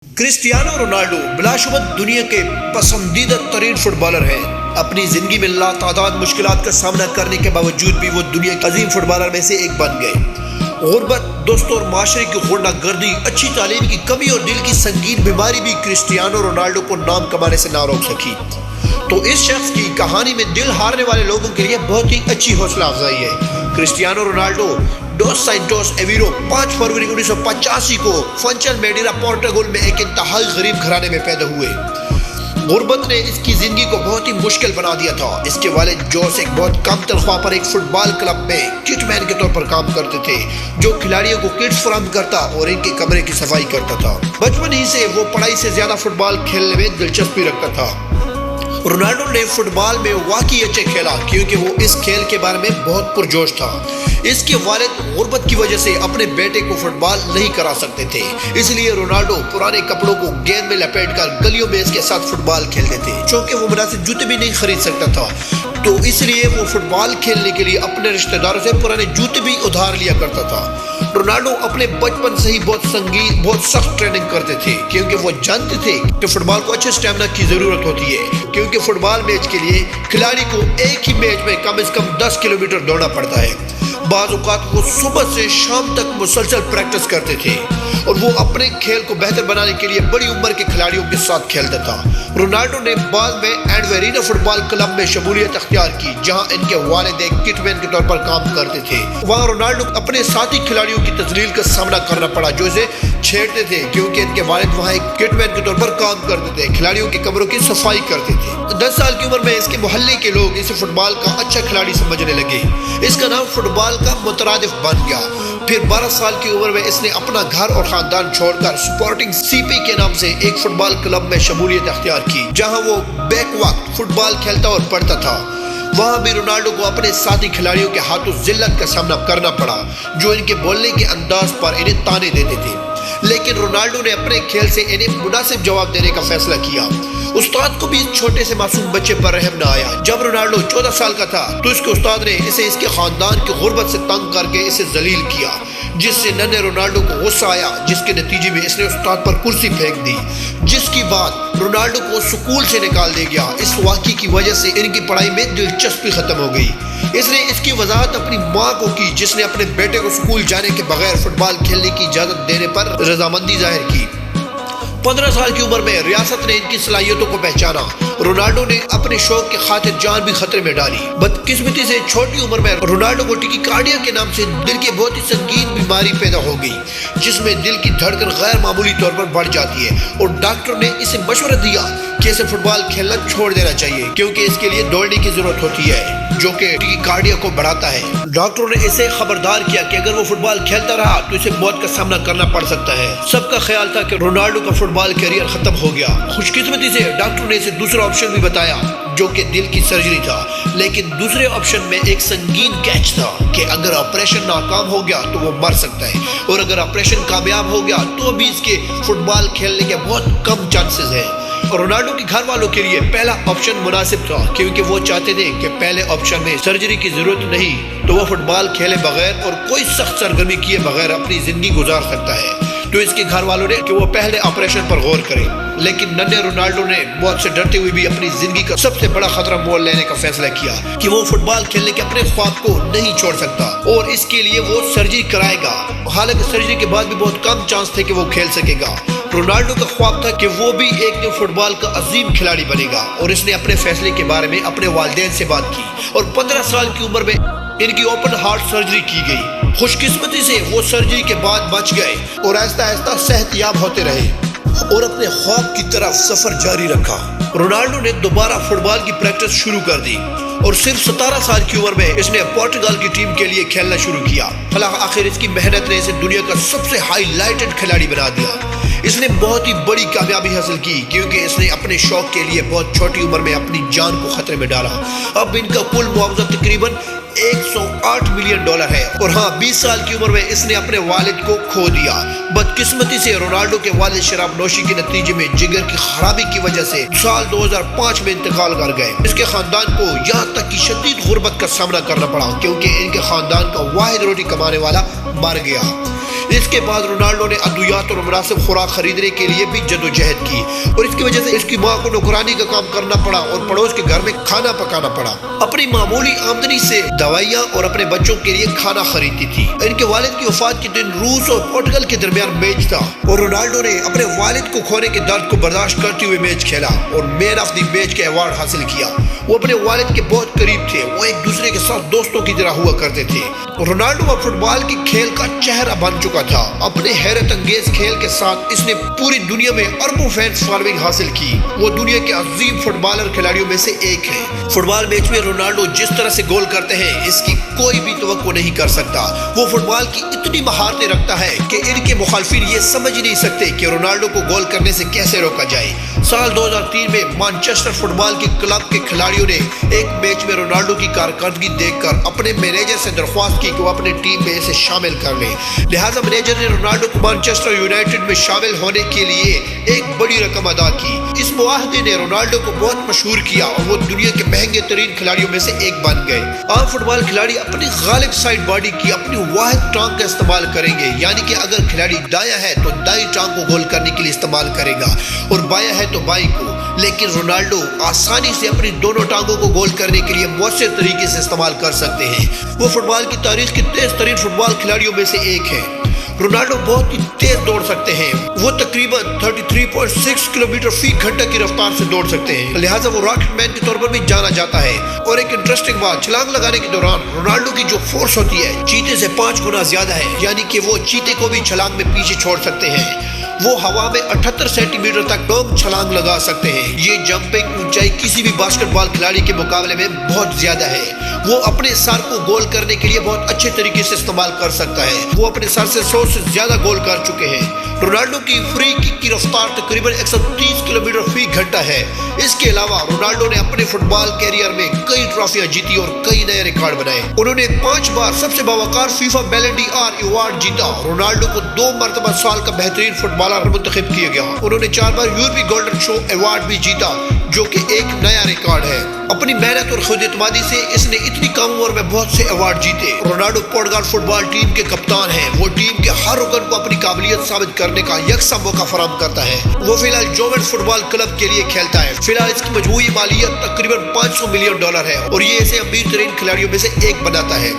Cristiano Ronaldo بلاشبہ دنیا کے پسندیدہ ترین فٹ بالر ہیں۔ اپنی زندگی میں لاتعداد مشکلات کا سامنا کرنے کے باوجود بھی وہ دنیا کے عظیم فٹ بالر میں سے ایک بن گئے۔ غربت، دوستوں اور معاشرے کی غنڈہ گردی، اچھی تعلیم کی کمی اور دل کی سنگین بیماری بھی کرسٹیانو رونالڈو کو نام کمانے سے نہ روک سکی۔ تو اس شخص کی کہانی میں دل ہارنے والے لوگوں کے لیے بہت ہی اچھی حوصلہ افزائی ہے۔ کرسٹیانو رونالڈو ڈوس سینٹوس ایویرو 5 فروری 1985 کو فنچل میڈیرا پورٹگل میں ایک انتہائی غریب گھرانے میں پیدا ہوئے۔ غربت نے اس کی زندگی کو بہت ہی مشکل بنا دیا تھا۔ اس کے والد جوس ایک بہت کم تنخواہ پر ایک فٹ بال کلب میں کٹ مین کے طور پر کام کرتے تھے، جو کھلاڑیوں کو کٹس فراہم کرتا اور ان کے کمرے کی صفائی کرتا تھا۔ بچپن ہی سے وہ پڑھائی سے زیادہ فٹ بال کھیلنے میں دلچسپی رکھتا تھا۔ رونالڈو نے فٹ بال میں واقعی اچھے کھیلا کیونکہ وہ اس کھیل کے بارے میں بہت پرجوش تھا۔ اس کے والد غربت کی وجہ سے اپنے بیٹے کو فٹ بال نہیں کرا سکتے تھے، اس لیے رونالڈو پرانے کپڑوں کو گیند میں لپیٹ کر گلیوں میں اس کے ساتھ فٹ بال کھیلتے تھے۔ چونکہ وہ مناسب جوتے بھی نہیں خرید سکتا تھا، تو اس لیے وہ فٹ بال کھیلنے کے لیے اپنے رشتہ داروں سے پرانے جوتے بھی ادھار لیا کرتا تھا۔ رونالڈو اپنے بچپن سے ہی بہت سخت ٹریننگ کرتے تھے کیونکہ وہ جانتے تھے کہ فٹ بال کو اچھے اسٹیمنا کی ضرورت ہوتی ہے، کیونکہ فٹ بال میچ کے لیے کھلاڑی کو ایک ہی میچ میں کم از کم 10 کلومیٹر دوڑنا پڑتا ہے۔ بعض اوقات وہ صبح سے شام تک مسلسل پریکٹس کرتے تھے اور وہ اپنے کھیل کو بہتر بنانے کے لیے بڑی عمر کے کھلاڑیوں کے ساتھ کھیلتا تھا۔ رونالڈو نے بعد میں اینڈویرینا فٹ بال کلب میں شمولیت اختیار کی، جہاں ان کے والد ایک کٹ مین کے طور پر کام کرتے تھے۔ وہاں رونالڈو اپنے ساتھی کھلاڑیوں کی تذلیل کا سامنا کرنا پڑا جو اسے چھیڑتے تھے، کیونکہ ان کے والد وہاں ایک کٹ مین کے طور پر کام کرتے تھے، کھلاڑیوں کے کمروں کی صفائی کرتے تھے۔ 10 سال کی عمر میں اس کے محلے کے لوگ اسے فٹ بال کا اچھا کھلاڑی سمجھنے لگے۔ اس کا نام فٹ بال کا مترادف بن گیا۔ پھر 12 سال کی عمر میں اس نے اپنا گھر اور خاندان چھوڑ کر سپورٹنگ سی پی کے نام سے ایک فٹ بال کلب میں شمولیت اختیار کی، جہاں وہ بیک وقت فٹ بال کھیلتا اور پڑھتا تھا۔ وہاں بھی رونالڈو کو اپنے ساتھی کھلاڑیوں کے ہاتھوں ذلت کا سامنا کرنا پڑا، جو ان کے بولنے کے انداز پر انہیں تانے دیتے تھے، لیکن رونالڈو نے اپنے کھیل سے انہیں مناسب جواب دینے کا فیصلہ کیا۔ استاد کو بھی اس چھوٹے سے معصوم بچے پر رحم نہ آیا۔ جب رونالڈو 14 سال کا تھا تو اس کے استاد نے اسے اس کے خاندان کی غربت سے تنگ کر کے اسے ذلیل کیا، جس سے ننھے رونالڈو کو غصہ آیا، جس کے نتیجے میں اس نے استاد پر کرسی پھینک دی، جس کی بعد رونالڈو کو سکول سے نکال دیا گیا۔ اس واقعے کی وجہ سے ان کی پڑھائی میں دلچسپی ختم ہو گئی۔ اس نے اس کی وضاحت اپنی ماں کو کی، جس نے اپنے بیٹے کو سکول جانے کے بغیر فٹ بال کھیلنے کی اجازت دینے پر رضامندی ظاہر کی۔ 15 سال کی عمر میں ریاست نے ان کی صلاحیتوں کو پہچانا۔ رونالڈو نے اپنے شوق کی خاطر جان بھی خطرے میں ڈالی۔ بدقسمتی سے چھوٹی عمر میں رونالڈو کو ٹیکیکارڈیا کے نام سے دل کی بہت ہی سنگین بیماری پیدا ہو گئی، جس میں دل کی دھڑکن غیر معمولی طور پر بڑھ جاتی ہے، اور ڈاکٹر نے اسے مشورہ دیا کہ اسے فٹ بال کھیلنا چھوڑ دینا چاہیے، کیونکہ اس کے لیے دوڑنے کی ضرورت ہوتی ہے، جو کہ ٹیکیکارڈیا کو بڑھاتا ہے۔ ڈاکٹروں نے اسے خبردار کیا کہ اگر وہ فٹ بال کھیلتا رہا تو اسے موت کا سامنا کرنا پڑ سکتا ہے۔ سب کا خیال تھا کہ رونالڈو کا فٹ بال کیریئر ختم ہو گیا۔ خوش قسمتی سے ڈاکٹر نے اسے دوسرا آپشن بھی بتایا، جو کہ دل کی سرجری تھا، لیکن دوسرے آپشن میں ایک سنگین کیچ تھا کہ اگر آپریشن ناکام ہو گیا تو وہ مر سکتا ہے، اور اگر آپریشن کامیاب ہو گیا تو بھی اس کے فٹ بال کھیلنے کے بہت کم چانسز ہیں۔ رونالڈو کے گھر والوں کے لیے پہلا آپشن مناسب تھا، کیونکہ وہ چاہتے تھے کہ پہلے آپشن میں سرجری کی ضرورت نہیں تو وہ فٹ بال کھیلے بغیر اور کوئی سخت سرگرمی کیے بغیر اپنی زندگی گزار سکتا ہے۔ تو اس کے گھر والوں نے کہ وہ پہلے آپریشن پر غور کرے، لیکن ننھے رونالڈو نے موت سے ڈرتے ہوئے بھی اپنی زندگی کا سب سے بڑا خطرہ مول لینے کا فیصلہ کیا کہ وہ فٹ بال کھیلنے کے اپنے خواب کو نہیں چھوڑ سکتا، اور اس کے لیے وہ سرجری کرائے گا۔ حالانکہ سرجری کے بعد بھی بہت کم چانس تھے کہ وہ کھیل سکے گا۔ رونالڈو کا خواب تھا کہ وہ بھی ایک دن فٹ بال کا عظیم کھلاڑی بنے گا، اور اس نے اپنے فیصلے کے بارے میں اپنے والدین سے بات کی، اور 15 سال کی عمر میں ان کی اوپن ہارٹ سرجری کی گئی۔ خوش قسمتی سے وہ سرجری کے بعد بچ گئے اور آہستہ آہستہ صحت یاب ہوتے رہے اور اپنے خواب کی طرف سفر جاری رکھا۔ رونالڈو نے دوبارہ فٹ بال کی پریکٹس شروع کر دی، اور صرف 17 سال کی عمر میں اس نے پورٹگل کی ٹیم کے لیے کھیلنا شروع کیا۔ آخر اس کی محنت نے اسے دنیا کا سب سے ہائی لائٹڈ کھلاڑی بنا دیا۔ اس نے بہت ہی بڑی کامیابی حاصل کی، کیونکہ اس نے اپنے شوق کے لیے بہت چھوٹی عمر میں اپنی جان کو خطرے میں ڈالا۔ اب ان کا کل معاوضہ تقریباً $108 ملین ہے، اور 20 سال کی عمر میں اس نے اپنے والد کو کھو دیا۔ بدقسمتی سے رونالڈو کے والد شراب نوشی کے نتیجے میں جگر کی خرابی کی وجہ سے سال 2005 میں انتقال کر گئے۔ اس کے خاندان کو یہاں تک کہ شدید غربت کا سامنا کرنا پڑا، کیونکہ ان کے خاندان کا واحد روٹی کمانے والا مر گیا۔ اس کے بعد رونالڈو نے ادویات اور مناسب خوراک خریدنے کے لیے بھی جدوجہد کی اور اس کی وجہ سے اس کی ماں کو نوکرانی کا کام کرنا پڑا اور پڑوس کے گھر میں کھانا پکانا پڑا۔ اپنی معمولی آمدنی سے دوائیاں اور اپنے بچوں کے لیے کھانا خریدتی تھی۔ ان کے والد کی وفات کے دن روس اور پورٹگل کے درمیان میچ تھا اور رونالڈو نے اپنے والد کو کھونے کے درد کو برداشت کرتے ہوئے میچ کھیلا اور مین آف دی میچ کا ایوارڈ حاصل کیا۔ وہ اپنے والد کے بہت قریب تھے، وہ ایک دوسرے کے ساتھ دوستوں کی طرح ہوا کرتے تھے۔ رونالڈو اب فٹ بال کے کھیل کا چہرہ بن چکا تھا۔ اپنے حیرت انگیز کھیل کے ساتھ اس نے پوری دنیا میں اربوں فینس فالوئنگ حاصل کی۔ وہ دنیا کے عظیم فٹ بالر کھلاڑیوں میں سے ایک ہے۔ فٹ بال میچ میں رونالڈو جس طرح سے گول کرتے ہیں اس کی کوئی بھی توقع نہیں کر سکتا۔ وہ فٹ بال کی اتنی مہارتیں رکھتا ہے کہ ان کے مخالفین یہ سمجھ نہیں سکتے کہ رونالڈو کو گول کرنے سے کیسے روکا جائے۔ سال 2003 میں مانچسٹر فٹ بال کے کلب کے کھلاڑیوں نے ایک میچ میں رونالڈو کی کارکردگی دیکھ کر اپنے مینیجر سے درخواست کی کہ وہ اپنی ٹیم میں اسے شامل کر لیں۔ لہٰذا مینیجر نے رونالڈو کو مانچسٹر یونائیٹڈ میں شامل ہونے کے لیے ایک بڑی رقم ادا کی۔ اس معاہدے نے رونالڈو کو بہت مشہور کیا اور وہ دنیا کے مہنگے ترین کھلاڑیوں میں سے ایک بن گئے۔ عام فٹ بال کھلاڑی اپنی غالب سائڈ باڈی کی اپنی واحد ٹانگ کا استعمال کریں گے، یعنی کہ اگر کھلاڑی دایاں ہے تو دائیں ٹانگ کو گول کرنے کے لیے استعمال کرے گا اور بایاں ہے تو بائیں کو۔ لیکن رونالڈو آسانی سے اپنی دونوں ٹانگوں کو گول کرنے کے لیے مؤثر طریقے سے استعمال کر سکتے ہیں۔ وہ فٹ بال کی تاریخ کے تیز ترین فٹ بال کھلاڑیوں میں سے ایک ہے۔ رونالڈو بہت ہی تیز دوڑ سکتے ہیں۔ وہ تقریباً 33.6 کلومیٹر فی گھنٹہ کی رفتار سے دوڑ سکتے ہیں، لہٰذا وہ راکٹ مین کے طور پر بھی جانا جاتا ہے۔ اور ایک انٹرسٹنگ بات، چھلانگ لگانے کے دوران رونالڈو کی جو فورس ہوتی ہے چیتے سے 5 گنا زیادہ ہے، یعنی کہ وہ چیتے کو بھی چھلانگ میں پیچھے چھوڑ سکتے ہیں۔ وہ ہوا میں 78 سینٹی میٹر تک لانگ چھلانگ لگا سکتے ہیں۔ یہ جمپنگ اونچائی کسی بھی باسکٹ بال کھلاڑی کے مقابلے میں بہت زیادہ ہے۔ وہ اپنے سر کو گول کرنے کے لیے بہت اچھے طریقے سے استعمال کر سکتا ہے۔ وہ اپنے سر سے 100 سے زیادہ گول کر چکے ہیں۔ رونالڈو کی فری کک کی رفتار تقریباً 130 کلومیٹر فی گھنٹہ ہے۔ اس کے علاوہ رونالڈو نے اپنے فٹ بال کیریئر میں کئی ٹرافیاں جیتی اور کئی نئے ریکارڈ بنائے۔ انہوں نے 5 بار سب سے باوقار فیفا بیلن ڈی آر ایوارڈ جیتا۔ رونالڈو کو 2 مرتبہ سال کا بہترین فٹ بالر منتخب کیا گیا۔ انہوں نے 4 بار یورپی گولڈن شو ایوارڈ بھی جیتا، جو کہ ایک نیا ریکارڈ ہے۔ اپنی محنت اور خود اعتمادی سے اس نے اتنی کم عمر میں بہت سے ایوارڈ جیتے۔ رونالڈو پورٹگال فٹ بال ٹیم کے کپتان ہیں۔ وہ ٹیم کے ہر رکن کو اپنی قابلیت ثابت کرنے کا یکساں موقع فراہم کرتا ہے۔ وہ فی الحال جوونٹس فٹ بال کلب کے لیے کھیلتا ہے۔ فی الحال اس کی مجموعی مالیت تقریباً $500 ملین ہے اور یہ اسے امیر ترین کھلاڑیوں میں سے ایک بناتا ہے۔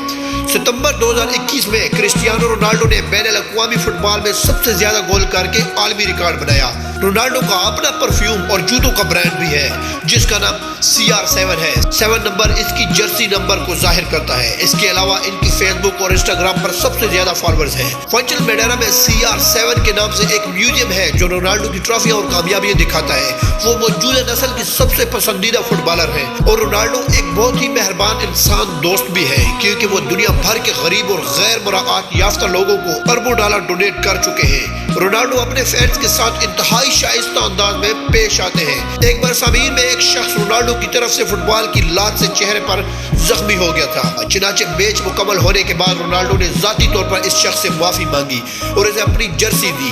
ستمبر 2021 میں کرسٹیانو رونالڈو نے بین الاقوامی فٹ بال میں سب سے زیادہ گول کر کے عالمی ریکارڈ بنایا۔ رونالڈو کا اپنا پرفیوم اور جوتوں کا برانڈ بھی ہے جس کا نام CR7 ہے۔ 7 نمبر اس کی جرسی نمبر کو ظاہر کرتا ہے۔ اس کے علاوہ ان کی فیس بک اور انسٹاگرام پر سب سے زیادہ فالوورز ہیں۔ فنچل میڈیرا میں CR7 کے نام سے ایک میوزیم ہے جو رونالڈو کی ٹرافیاں اور کامیابیاں دکھاتا ہے۔ وہ موجودہ نسل کی سب سے پسندیدہ فٹ بالر ہیں اور رونالڈو ایک بہت ہی مہربان انسان دوست بھی ہے، کیونکہ وہ دنیا بھر کے غریب اور غیر مراعات یافتہ لوگوں کو اربوں ڈالر ڈونیٹ کر چکے ہیں۔ رونالڈو اپنے فینس کے ساتھ انتہائی شائستہ انداز میں پیش آتے ہیں۔ ایک بار سامعین میں ایک شخص رونالڈو کی طرف سے فٹ بال کی لات سے چہرے پر زخمی ہو گیا تھا۔ چنانچہ میچ مکمل ہونے کے بعد رونالڈو نے ذاتی طور پر اس شخص سے معافی مانگی اور اسے اپنی جرسی دی۔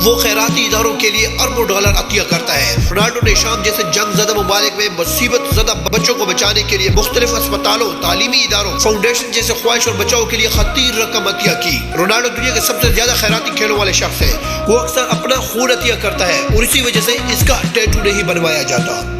وہ خیراتی اداروں کے لیے اربوں ڈالر عطیہ کرتا ہے۔ رونالڈو نے شام جیسے جنگ زدہ ممالک میں مصیبت زدہ بچوں کو بچانے کے لیے مختلف اسپتالوں، تعلیمی اداروں، فاؤنڈیشن جیسے خواہش اور بچاؤ کے لیے خطیر رقم عطیہ کی۔ رونالڈو دنیا کے سب سے زیادہ خیراتی کھیلوں والے شخص ہیں۔ وہ اکثر اپنا خون عطیہ کرتا ہے اور اسی وجہ سے اس کا ٹیٹو نہیں بنوایا جاتا۔